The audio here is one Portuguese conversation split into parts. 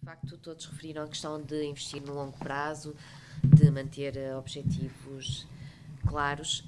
facto, todos referiram a questão de investir no longo prazo, de manter objetivos claros.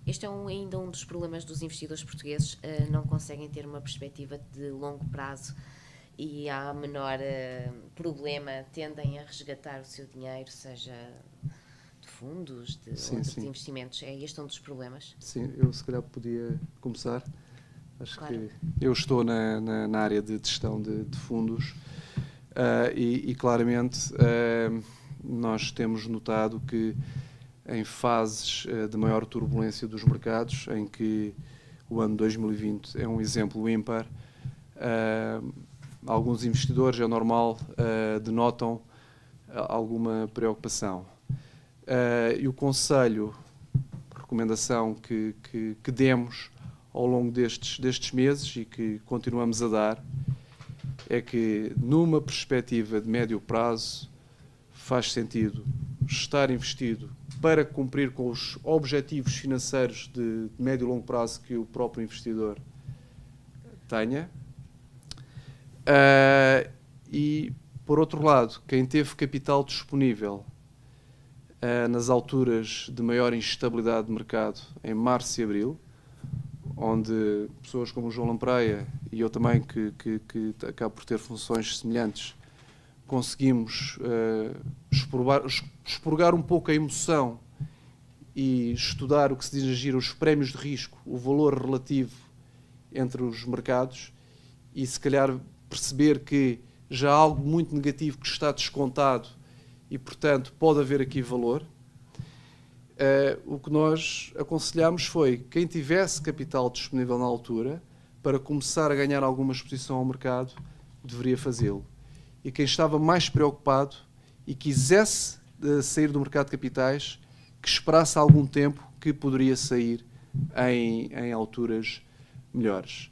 Este é ainda um dos problemas dos investidores portugueses, não conseguem ter uma perspectiva de longo prazo e, há menor problema, tendem a resgatar o seu dinheiro, seja de fundos, de outros investimentos. É este um dos problemas? Sim, eu se calhar podia começar. Acho claro. que eu estou na área de gestão de fundos e claramente nós temos notado que em fases de maior turbulência dos mercados, em que o ano 2020 é um exemplo ímpar, alguns investidores, é normal, denotam alguma preocupação. E o conselho, recomendação que demos ao longo destes meses e que continuamos a dar, é que numa perspectiva de médio prazo faz sentido estar investido para cumprir com os objetivos financeiros de médio e longo prazo que o próprio investidor tenha. E, por outro lado, quem teve capital disponível nas alturas de maior instabilidade de mercado, em março e abril, onde pessoas como o João Lampreia e eu também, que acabo por ter funções semelhantes, conseguimos expurgar um pouco a emoção e estudar o que se diz na gíria os prémios de risco, o valor relativo entre os mercados e se calhar perceber que já há algo muito negativo que está descontado e, portanto, pode haver aqui valor. O que nós aconselhámos foi quem tivesse capital disponível na altura para começar a ganhar alguma exposição ao mercado, deveria fazê-lo. E quem estava mais preocupado e quisesse sair do mercado de capitais, que esperasse algum tempo que poderia sair em alturas melhores.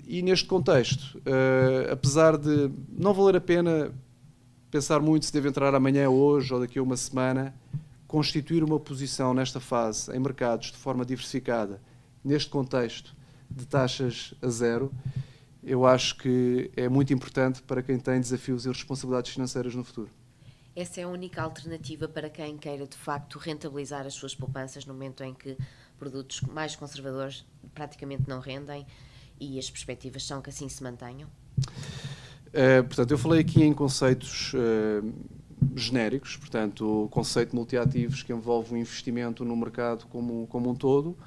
E neste contexto, apesar de não valer a pena pensar muito se deve entrar amanhã, hoje ou daqui a uma semana, constituir uma posição nesta fase em mercados de forma diversificada, neste contexto de taxas a zero, eu acho que é muito importante para quem tem desafios e responsabilidades financeiras no futuro. Essa é a única alternativa para quem queira, de facto, rentabilizar as suas poupanças no momento em que produtos mais conservadores praticamente não rendem e as perspectivas são que assim se mantenham? Portanto, eu falei aqui em conceitos genéricos, portanto, o conceito de multiativos que envolve o investimento no mercado como um todo.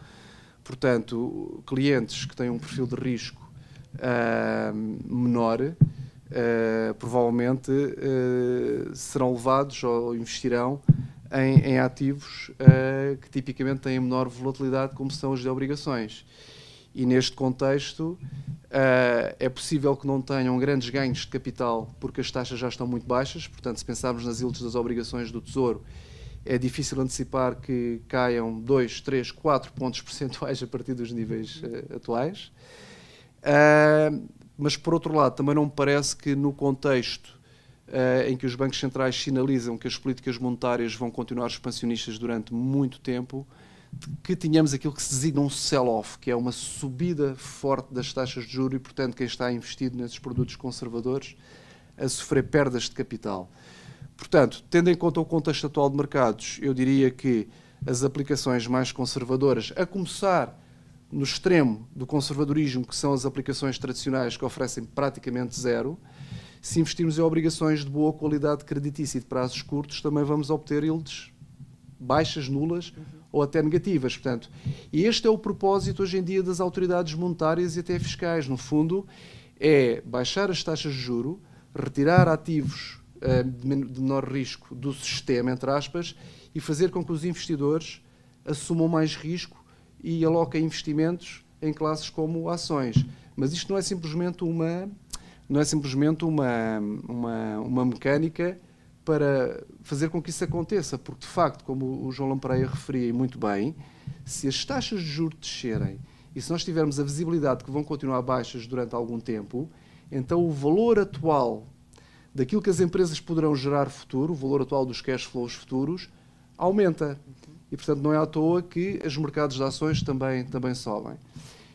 Portanto, clientes que têm um perfil de risco menor, provavelmente serão levados ou investirão em ativos que tipicamente têm menor volatilidade, como são os de obrigações. E neste contexto é possível que não tenham grandes ganhos de capital porque as taxas já estão muito baixas, portanto, se pensarmos nas yields das obrigações do Tesouro, é difícil antecipar que caiam 2, 3, 4 pontos percentuais a partir dos níveis atuais. Mas, por outro lado, também não me parece que no contexto em que os bancos centrais sinalizam que as políticas monetárias vão continuar expansionistas durante muito tempo, que tenhamos aquilo que se designa um sell-off, que é uma subida forte das taxas de juros e, portanto, quem está investido nesses produtos conservadores a sofrer perdas de capital. Portanto, tendo em conta o contexto atual de mercados, eu diria que as aplicações mais conservadoras, a começar no extremo do conservadorismo, que são as aplicações tradicionais que oferecem praticamente zero, se investirmos em obrigações de boa qualidade creditícia e de prazos curtos, também vamos obter yields baixas, nulas ou até negativas. Portanto, e este é o propósito hoje em dia das autoridades monetárias e até fiscais. No fundo, é baixar as taxas de juro, retirar ativos de menor risco do sistema, entre aspas, e fazer com que os investidores assumam mais risco e aloquem investimentos em classes como ações. Mas isto não é simplesmente uma mecânica para fazer com que isso aconteça, porque, de facto, como o João Lampreia referia muito bem, se as taxas de juros descerem e se nós tivermos a visibilidade que vão continuar baixas durante algum tempo, então o valor atual daquilo que as empresas poderão gerar futuro, o valor atual dos cash flows futuros, aumenta. E, portanto, não é à toa que os mercados de ações também sobem.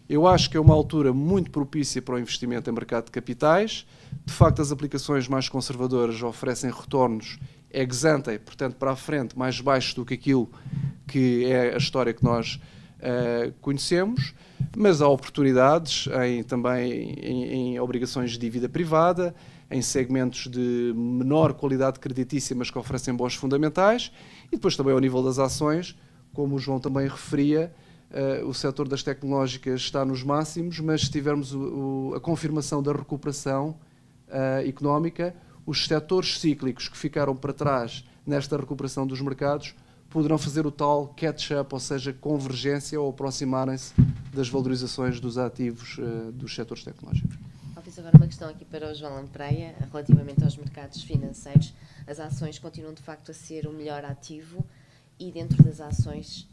Eu acho que é uma altura muito propícia para o investimento em mercado de capitais. De facto, as aplicações mais conservadoras oferecem retornos ex ante, portanto, para a frente, mais baixos do que aquilo que é a história que nós conhecemos, mas há oportunidades também em obrigações de dívida privada, em segmentos de menor qualidade creditícia, mas que oferecem bons fundamentais, e depois também ao nível das ações, como o João também referia, o setor das tecnológicas está nos máximos, mas se tivermos a confirmação da recuperação económica, os setores cíclicos que ficaram para trás nesta recuperação dos mercados poderão fazer o tal catch-up, ou seja, convergência ou aproximarem-se das valorizações dos ativos dos setores tecnológicos. Fiz agora uma questão aqui para o João Lampreia, relativamente aos mercados financeiros. As ações continuam de facto a ser o melhor ativo e dentro das ações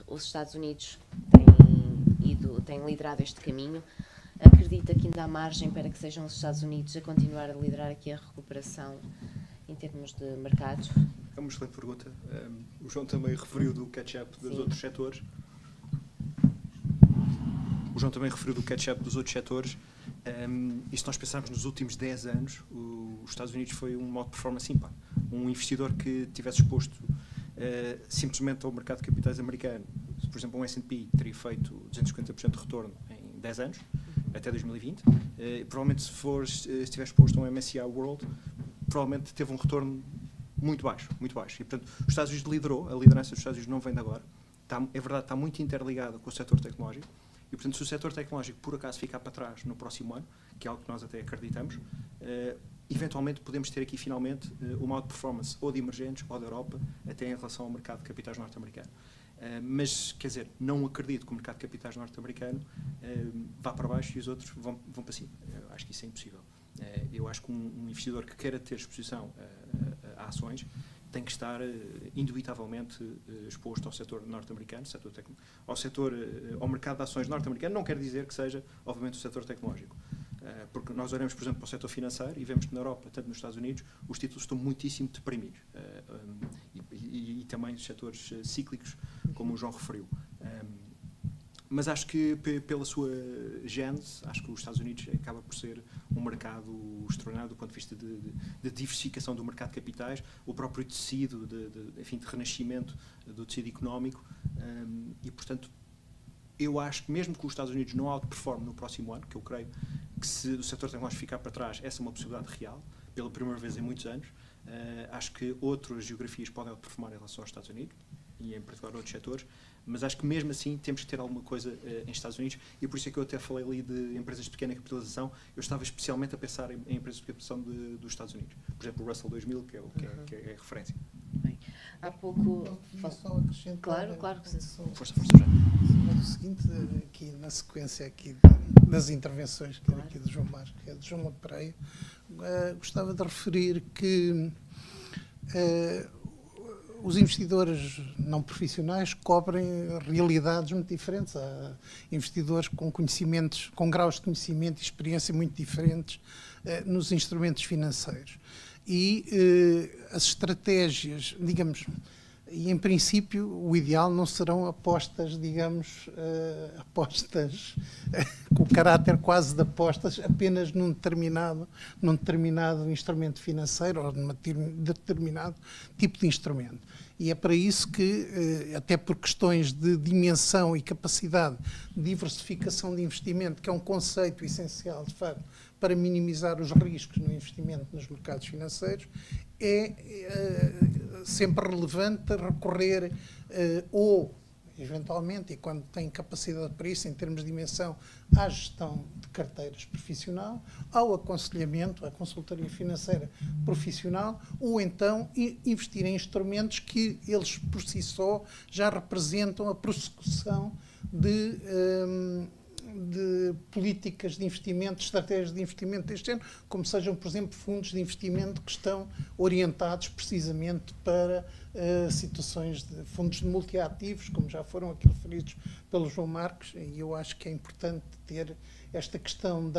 os Estados Unidos têm liderado este caminho. Acredita que ainda há margem para que sejam os Estados Unidos a continuar a liderar aqui a recuperação em termos de mercados? É uma excelente pergunta. O João também referiu do catch-up dos outros setores. O João também referiu do catch-up dos outros setores. E se nós pensarmos nos últimos 10 anos, os Estados Unidos foi um modo de performance ímpar. Um investidor que tivesse exposto simplesmente ao mercado de capitais americano, por exemplo, um S&P teria feito 250% de retorno em 10 anos, até 2020. Provavelmente se estiver exposto a um MSCI World, provavelmente teve um retorno muito baixo, muito baixo. E, portanto, os Estados Unidos liderou, a liderança dos Estados Unidos não vem de agora. É verdade, está muito interligada com o setor tecnológico. E, portanto, se o setor tecnológico, por acaso, ficar para trás no próximo ano, que é algo que nós até acreditamos, eventualmente podemos ter aqui, finalmente, uma out-performance ou de emergentes ou da Europa, até em relação ao mercado de capitais norte-americano. Mas, quer dizer, não acredito que o mercado de capitais norte-americano vá para baixo e os outros vão para cima. Eu acho que isso é impossível. Eu acho que um investidor que queira ter exposição a ações tem que estar indubitavelmente exposto ao setor norte-americano, ao mercado de ações norte-americano. Não quer dizer que seja, obviamente, o setor tecnológico. Porque nós olhamos, por exemplo, para o setor financeiro e vemos que na Europa, tanto nos Estados Unidos, os títulos estão muitíssimo deprimidos. E também os setores cíclicos, como o João referiu. Mas acho que, pela sua gênese, acho que os Estados Unidos acaba por ser um mercado extraordinário do ponto de vista de diversificação do mercado de capitais, o próprio tecido de renascimento do tecido económico. E, portanto, eu acho que mesmo que os Estados Unidos não outperforme no próximo ano, que eu creio que se o setor tecnológico ficar para trás, essa é uma possibilidade real, pela primeira vez em muitos anos, acho que outras geografias podem outperformar em relação aos Estados Unidos, e em particular outros setores, mas acho que mesmo assim temos que ter alguma coisa em Estados Unidos, e por isso é que eu até falei ali de empresas de pequena capitalização. Eu estava especialmente a pensar em empresas de capitalização dos Estados Unidos. Por exemplo, o Russell 2000, que é a referência. Bem, há pouco... Só acrescentar, Claro que sim. Força, já. O seguinte, aqui na sequência aqui das intervenções, que era aqui do João Marques, que é do João Lampreia, gostava de referir que os investidores não profissionais cobrem realidades muito diferentes. Há investidores com conhecimentos, com graus de conhecimento e experiência muito diferentes nos instrumentos financeiros. E as estratégias, digamos, e em princípio o ideal não serão apostas, digamos, apostas com o caráter quase de apostas apenas num determinado instrumento financeiro ou num determinado tipo de instrumento. E é para isso que, até por questões de dimensão e capacidade de diversificação de investimento, que é um conceito essencial, de facto, para minimizar os riscos no investimento nos mercados financeiros, é sempre relevante recorrer ou, eventualmente, e quando tem capacidade para isso, em termos de dimensão, à gestão de carteiras profissional, ao aconselhamento, à consultoria financeira profissional, ou então investir em instrumentos que eles, por si só, já representam a prossecução de políticas de investimento, estratégias de investimento deste ano, como sejam, por exemplo, fundos de investimento que estão orientados precisamente para situações de fundos de multiativos, como já foram aqui referidos pelo João Marques, e eu acho que é importante ter esta questão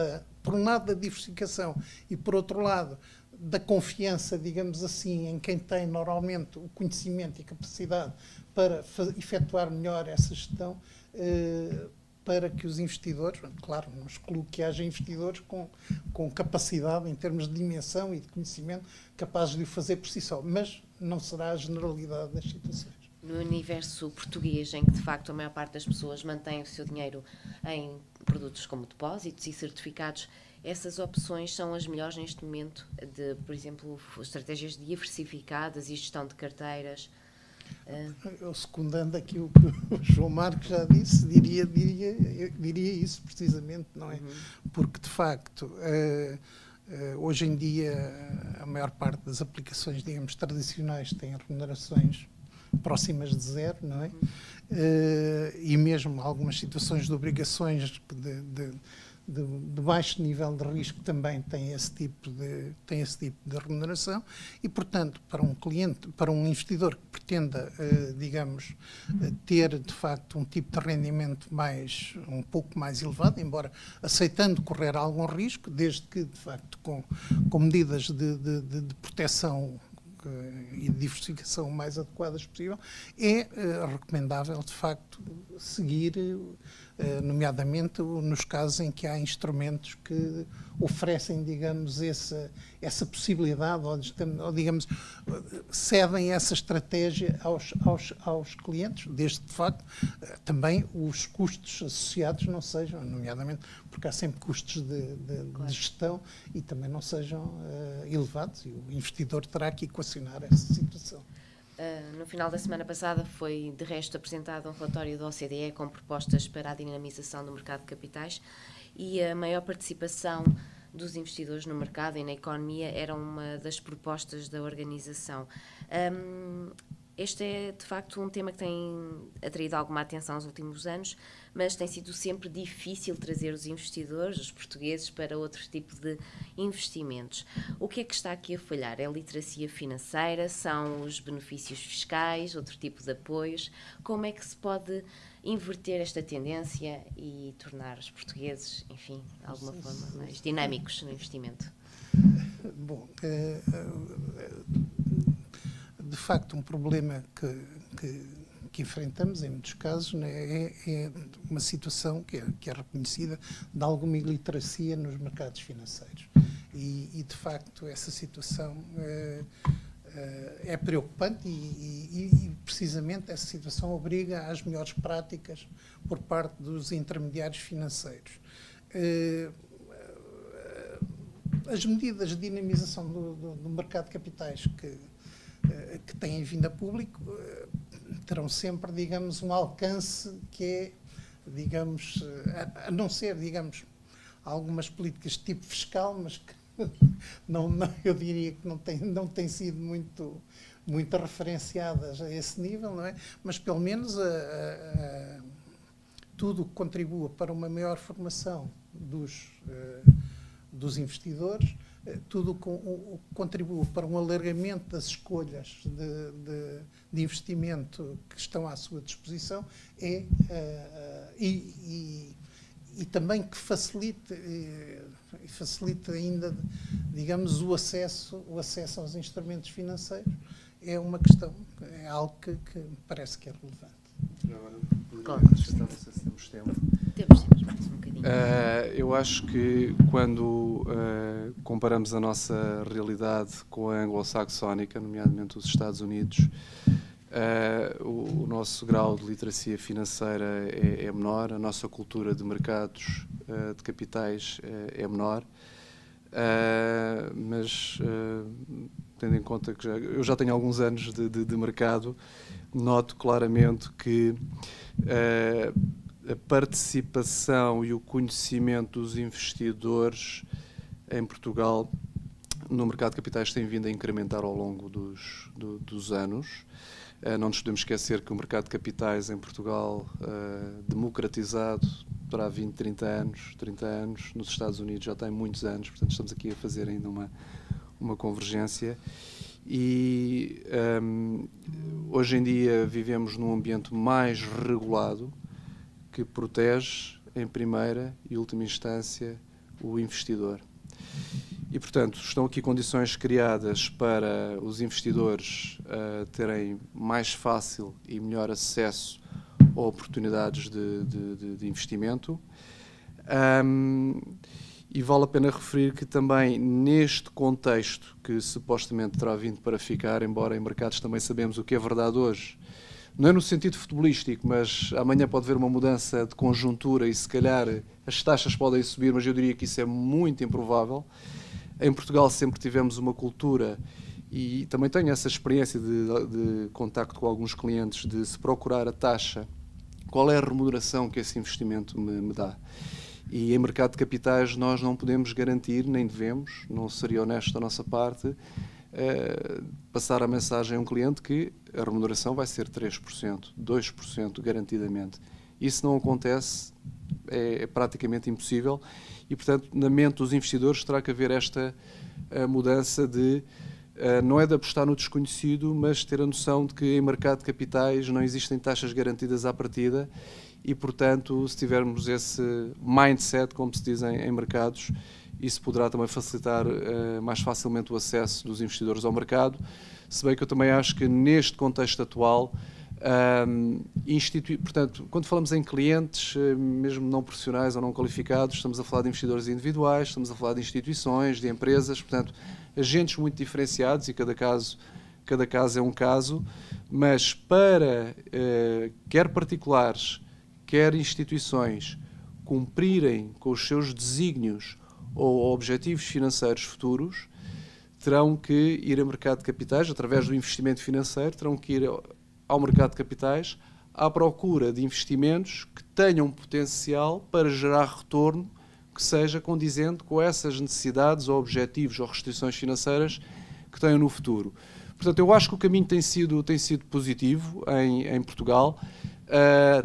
por um lado, da diversificação e, por outro lado, da confiança, digamos assim, em quem tem normalmente o conhecimento e capacidade para efetuar melhor essa gestão, para que os investidores, claro, não excluo que haja investidores com capacidade em termos de dimensão e de conhecimento capazes de o fazer por si só, mas não será a generalidade das situações. No universo português, em que de facto a maior parte das pessoas mantém o seu dinheiro em produtos como depósitos e certificados, essas opções são as melhores neste momento de, por exemplo, estratégias diversificadas e gestão de carteiras? Eu, secundando aqui o que o João Marcos já disse, diria isso precisamente, não é? Porque, de facto, hoje em dia, a maior parte das aplicações, digamos, tradicionais têm remunerações próximas de zero, não é? E mesmo algumas situações de obrigações de baixo nível de risco também têm esse tipo de remuneração e, portanto, para um cliente, para um investidor que pretenda, digamos, ter de facto um tipo de rendimento um pouco mais elevado, embora aceitando correr algum risco, desde que, de facto, com medidas de proteção e de diversificação o mais adequadas possível, é recomendável, de facto, seguir, nomeadamente nos casos em que há instrumentos que oferecem, digamos, essa possibilidade, ou digamos, cedem essa estratégia aos clientes, desde, de facto, também os custos associados não sejam, nomeadamente, porque há sempre custos de gestão e também não sejam elevados, e o investidor terá que equacionar essa situação. No final da semana passada foi, de resto, apresentado um relatório da OCDE com propostas para a dinamização do mercado de capitais e a maior participação dos investidores no mercado e na economia era uma das propostas da organização. Este é, de facto, um tema que tem atraído alguma atenção nos últimos anos, mas tem sido sempre difícil trazer os investidores, os portugueses, para outro tipo de investimentos. O que é que está aqui a falhar? É a literacia financeira? São os benefícios fiscais? Outro tipo de apoios? Como é que se pode inverter esta tendência e tornar os portugueses, enfim, de alguma forma mais dinâmicos no investimento? Bom, de facto, um problema que enfrentamos em muitos casos, né, é uma situação que é reconhecida de alguma iliteracia nos mercados financeiros. E de facto, essa situação é preocupante e precisamente essa situação obriga às melhores práticas por parte dos intermediários financeiros. As medidas de dinamização do mercado de capitais que têm vindo a público terão sempre, digamos, um alcance que é, digamos, a não ser, digamos, algumas políticas de tipo fiscal, mas que não, eu diria que não têm sido muito referenciadas a esse nível, não é? Mas pelo menos tudo que contribua para uma maior formação dos investidores, tudo o que contribui para um alargamento das escolhas de investimento que estão à sua disposição e também que facilite ainda, digamos, o acesso aos instrumentos financeiros é uma questão, é algo que me parece que é relevante. Claro. Não sei se temos tempo. Temos mais um bocadinho. Eu acho que quando comparamos a nossa realidade com a anglo-saxónica, nomeadamente os Estados Unidos, o nosso grau de literacia financeira é menor, a nossa cultura de mercados de capitais é menor, mas tendo em conta que eu já tenho alguns anos de mercado, noto claramente que a participação e o conhecimento dos investidores em Portugal no mercado de capitais tem vindo a incrementar ao longo dos anos. Não nos podemos esquecer que o mercado de capitais em Portugal, democratizado para 20, 30 anos, nos Estados Unidos já tem muitos anos, portanto estamos aqui a fazer ainda uma convergência. E hoje em dia vivemos num ambiente mais regulado que protege, em primeira e última instância, o investidor. E, portanto, estão aqui condições criadas para os investidores terem mais fácil e melhor acesso ou oportunidades de investimento. E vale a pena referir que também neste contexto, que supostamente terá vindo para ficar, embora em mercados também sabemos o que é verdade hoje, não é no sentido futebolístico, mas amanhã pode haver uma mudança de conjuntura e se calhar as taxas podem subir, mas eu diria que isso é muito improvável. Em Portugal sempre tivemos uma cultura, e também tenho essa experiência de contacto com alguns clientes, de se procurar a taxa, qual é a remuneração que esse investimento me dá. E em mercado de capitais nós não podemos garantir, nem devemos, não seria honesto da nossa parte, passar a mensagem a um cliente que a remuneração vai ser 3%, 2% garantidamente. Isso não acontece, é praticamente impossível e, portanto, na mente dos investidores terá que haver esta mudança de, não é de apostar no desconhecido, mas ter a noção de que em mercado de capitais não existem taxas garantidas à partida e, portanto, se tivermos esse mindset, como se diz em mercados, isso poderá também facilitar mais facilmente o acesso dos investidores ao mercado, se bem que eu também acho que neste contexto atual, portanto, quando falamos em clientes, mesmo não profissionais ou não qualificados, estamos a falar de investidores individuais, estamos a falar de instituições, de empresas, portanto, agentes muito diferenciados e cada caso é um caso, mas para quer particulares, quer instituições cumprirem com os seus desígnios ou objetivos financeiros futuros, terão que ir ao mercado de capitais, através do investimento financeiro, terão que ir ao mercado de capitais à procura de investimentos que tenham potencial para gerar retorno que seja condizente com essas necessidades ou objetivos ou restrições financeiras que tenham no futuro. Portanto, eu acho que o caminho tem sido positivo em Portugal.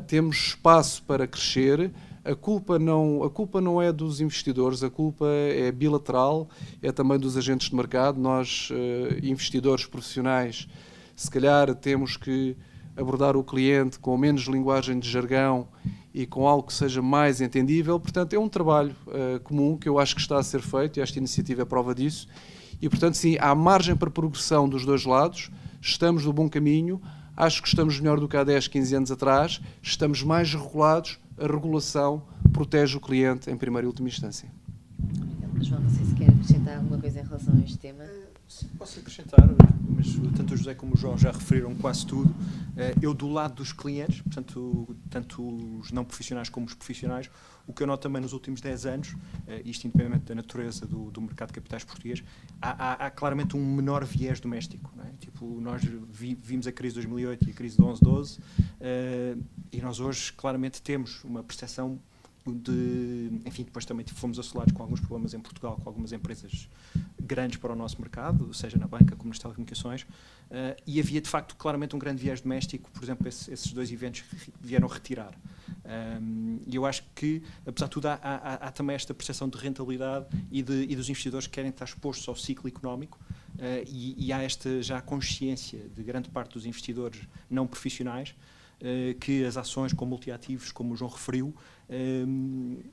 Temos espaço para crescer. A culpa não é dos investidores, a culpa é bilateral, é também dos agentes de mercado. Nós, investidores profissionais, se calhar temos que abordar o cliente com menos linguagem de jargão e com algo que seja mais entendível. Portanto, é um trabalho comum que eu acho que está a ser feito e esta iniciativa é prova disso. E, portanto, sim, há margem para progressão dos dois lados, estamos no bom caminho, acho que estamos melhor do que há 10, 15 anos atrás, estamos mais regulados, a regulação protege o cliente em primeira e última instância. João, não sei se quer acrescentar alguma coisa em relação a este tema. Sim, posso acrescentar, mas tanto o José como o João já referiram quase tudo. Eu, do lado dos clientes, portanto, tanto os não profissionais como os profissionais, o que eu noto também nos últimos 10 anos, isto independentemente da natureza do mercado de capitais português, há claramente um menor viés doméstico. Não é? Tipo, nós vimos a crise de 2008 e a crise de 11-12 e nós hoje claramente temos uma percepção enfim, depois também fomos assolados com alguns problemas em Portugal, com algumas empresas grandes para o nosso mercado, seja na banca como nas telecomunicações, e havia de facto claramente um grande viés doméstico. Por exemplo, esses dois eventos vieram retirar. E eu acho que, apesar de tudo, há também esta percepção de rentabilidade e dos investidores que querem estar expostos ao ciclo económico, e há esta já consciência de grande parte dos investidores não profissionais que as ações com multiativos, como o João referiu,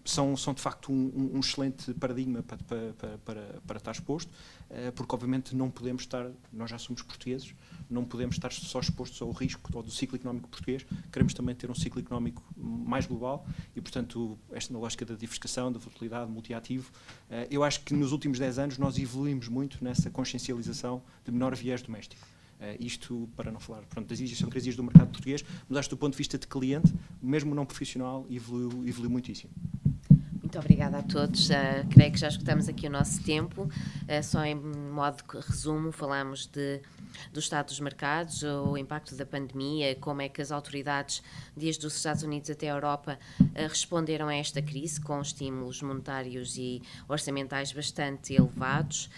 são de facto um excelente paradigma para estar exposto, porque obviamente não podemos estar, nós já somos portugueses, não podemos estar só expostos ao risco ou do ciclo económico português, queremos também ter um ciclo económico mais global e, portanto, esta na lógica da diversificação, da volatilidade, multiativo, eu acho que nos últimos 10 anos nós evoluímos muito nessa consciencialização de menor viés doméstico. Isto para não falar das idiosincrasias do mercado português, mas acho que do ponto de vista de cliente, mesmo não profissional, evoluiu muitíssimo. Muito obrigada a todos. Creio que já escutamos aqui o nosso tempo. Só em modo de resumo, falamos do estado dos mercados, o impacto da pandemia, como é que as autoridades, desde os Estados Unidos até a Europa, responderam a esta crise com estímulos monetários e orçamentais bastante elevados,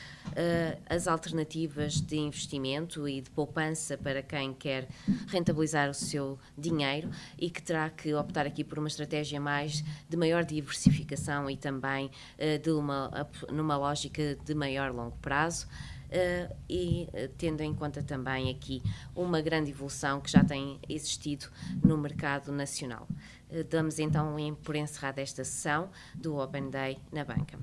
as alternativas de investimento e de poupança para quem quer rentabilizar o seu dinheiro e que terá que optar aqui por uma estratégia mais de maior diversificação e também numa lógica de maior longo prazo. E tendo em conta também aqui uma grande evolução que já tem existido no mercado nacional. Damos então por encerrada esta sessão do Open Day na Banca.